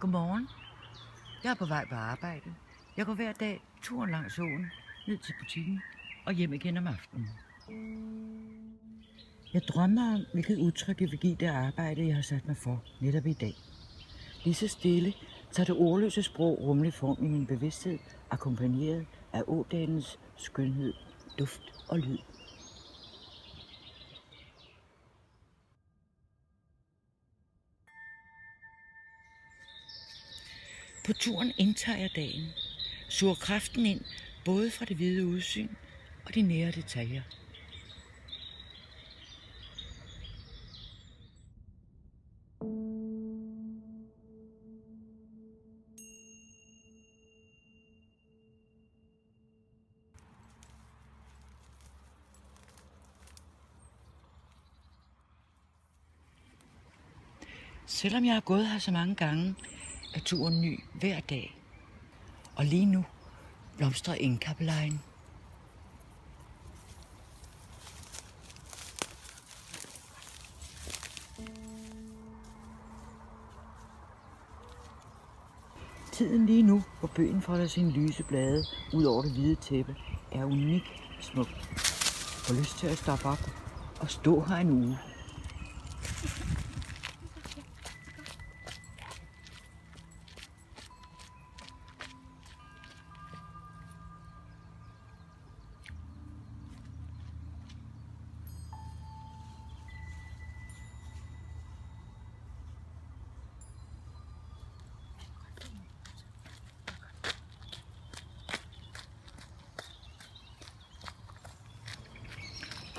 Godmorgen. Jeg er på vej på arbejde. Jeg går hver dag turen langs åen, ned til butikken og hjem igen om aftenen. Jeg drømmer om, hvilket udtryk jeg vil give det arbejde, jeg har sat mig for netop i dag. Lige så stille tager det ordløse sprog rummelig form i min bevidsthed, akkompagneret af ådalens skønhed, duft og lyd. På turen indtager jeg dagen, suger kraften ind både fra det hvide udsyn og de nære detaljer. Selvom jeg har gået her så mange gange, er turen ny hver dag. Og lige nu blomstrer engkappelejen. Tiden lige nu, hvor bøgen folder sine lyse blade ud over det hvide tæppe, er unik smuk. Jeg får lyst til at stoppe op og stå her en uge.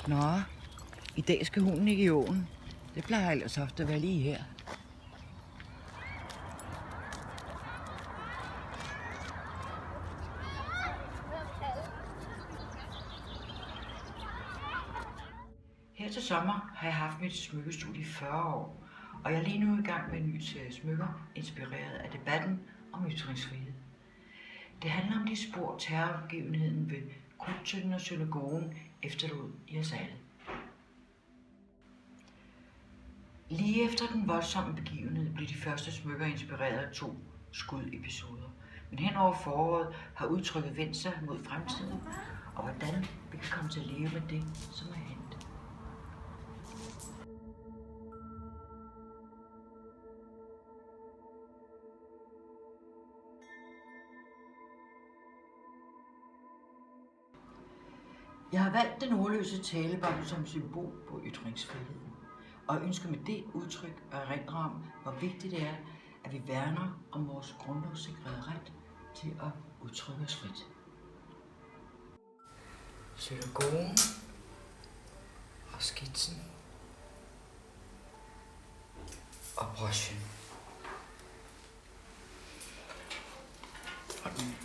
Nå, i dag skal hunden ikke i åen. Det plejer ellers ofte at være lige her. Her til sommer har jeg haft mit smykkestudie i 40 år, og jeg er lige nu i gang med en ny serie smykker, inspireret af debatten om ytringsfrihed. Det handler om de spor terrorbegivenheden ved Krudttønden og synagogen efterlod i os alle. Lige efter den voldsomme begivenhed blev de første smykker inspireret af 2 skudepisoder. Men hen over foråret har udtrykket vendt sig mod fremtiden, og hvordan vi kan komme til at leve med det, som er hændt. Jeg har valgt den ordløse talebånd som symbol på ytringsfriheden, og ønsker med det udtryk at erindre om, hvor vigtigt det er, at vi værner om vores grundlovssikrede ret til at udtrykke os frit. Synagogen og skitsen og brochen og den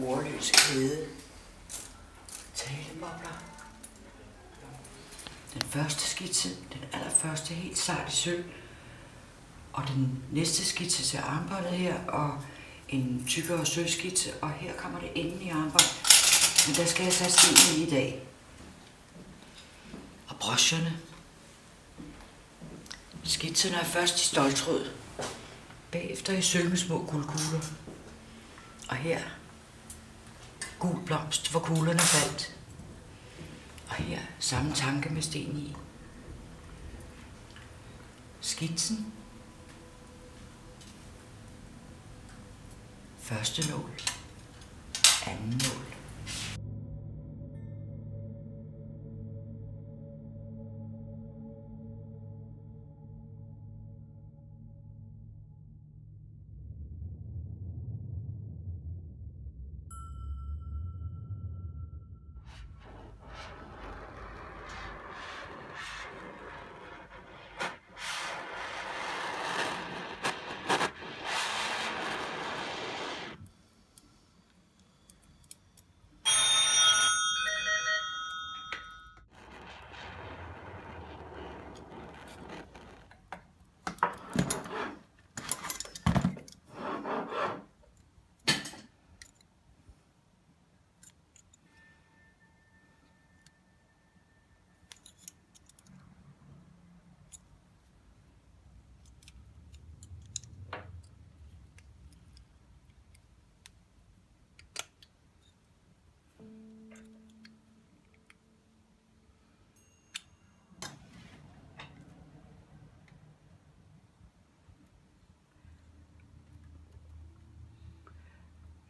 ordløse kæde. Talebobler. Den første skitse, den allerførste helt sart i sølv, og den næste skitse til armbåndet her, og en tykkere sølvskitse, og her kommer det enden i armbånd, men der skal jeg tage stenen i dag. Og brocherne. Skitserne er først i ståltråd, bagefter i sølv med små guldkugler, og her gul blomst, hvor kuglerne faldt. Og her samme tanke med sten i. Skitsen. Første nål. Anden nål.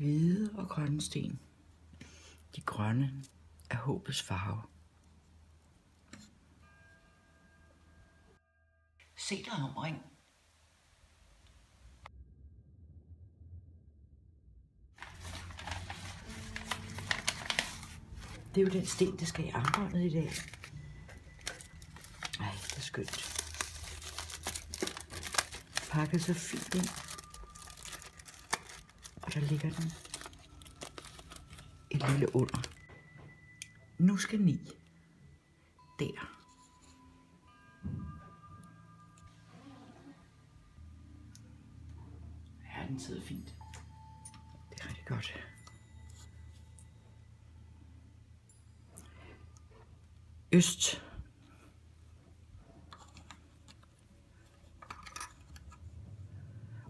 Hvide og grønne sten. De grønne er håbets farve. Se dig omring. Det er jo den sten, der skal i armbåndet i dag. Ej, det er skønt. Pakket så fint ind. Og der ligger den et lille under. Nu skal 9. Der. Ja, den sidder fint. Det er rigtig godt. Øst.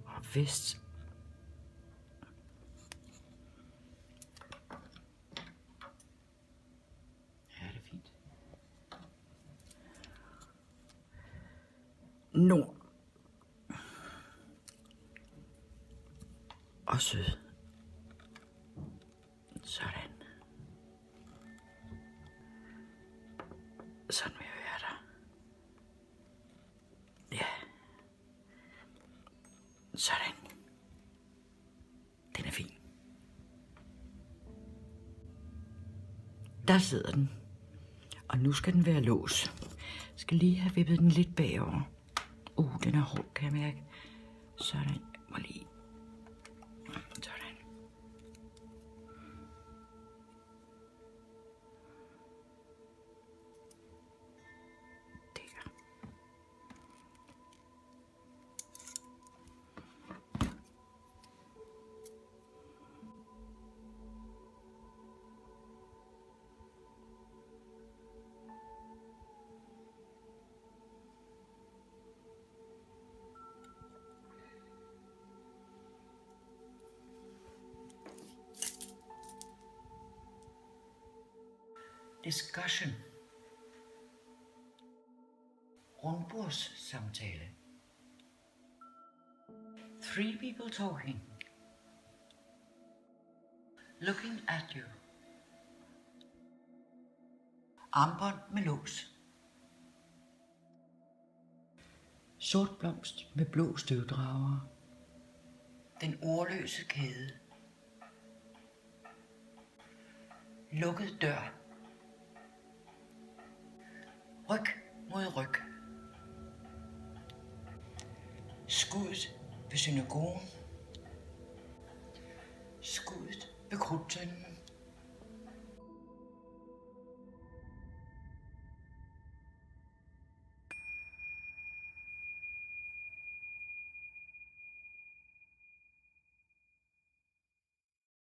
Og vest. Ja, det er fint. Nord. Og syd. Sådan. Sådan vil jeg være der. Ja. Sådan. Den er fin. Der sidder den. Og nu skal den være lås. Jeg skal lige have vippet den lidt bagover. Den er hård, kan jeg mærke. Sådan. Må lige. Sådan. Der. Discussion. Rundbordssamtale. 3 people talking. Looking at you. Armbånd med lås. Sort blomst med blå støvdrager. Den ordløse kæde. Lukket dør. Ryg mod ryg. Skuddet ved synagogen. Skuddet ved krudtønden.